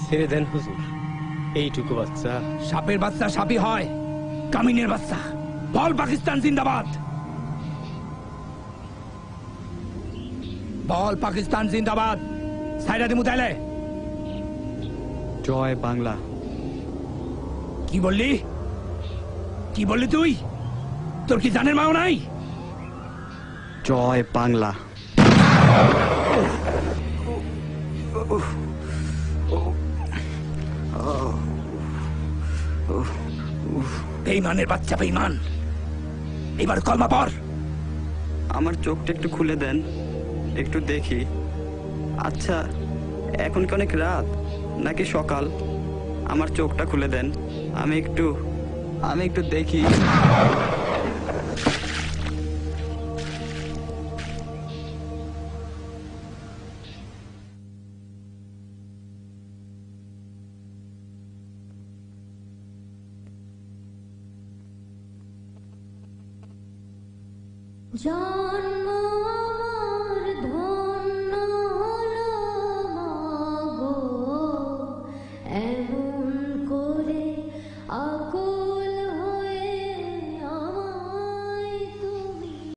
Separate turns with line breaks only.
ছেড়ে দেন হুজুর, এইটুকু বাচ্চা।
সাপের বাচ্চা সাপই হয়, কামিনের বাচ্চা। বল পাকিস্তান জিন্দাবাদ, বল পাকিস্তান জিন্দাবাদ। সাইরা দিমু তাইলে।
জয় বাংলা।
কি বললি, কি বললি তুই? তোর কি জানের মাও নাই?
জয় বাংলা।
বেঈমানের বাচ্চা বেঈমান, এবার কলমা পড়।
আমার চোখটা একটু খুলে দেন, একটু দেখি। আচ্ছা, এখন কি অনেক রাত নাকি সকাল? আমার চোখটা খুলে দেন, আমি একটু দেখি।
জন্ম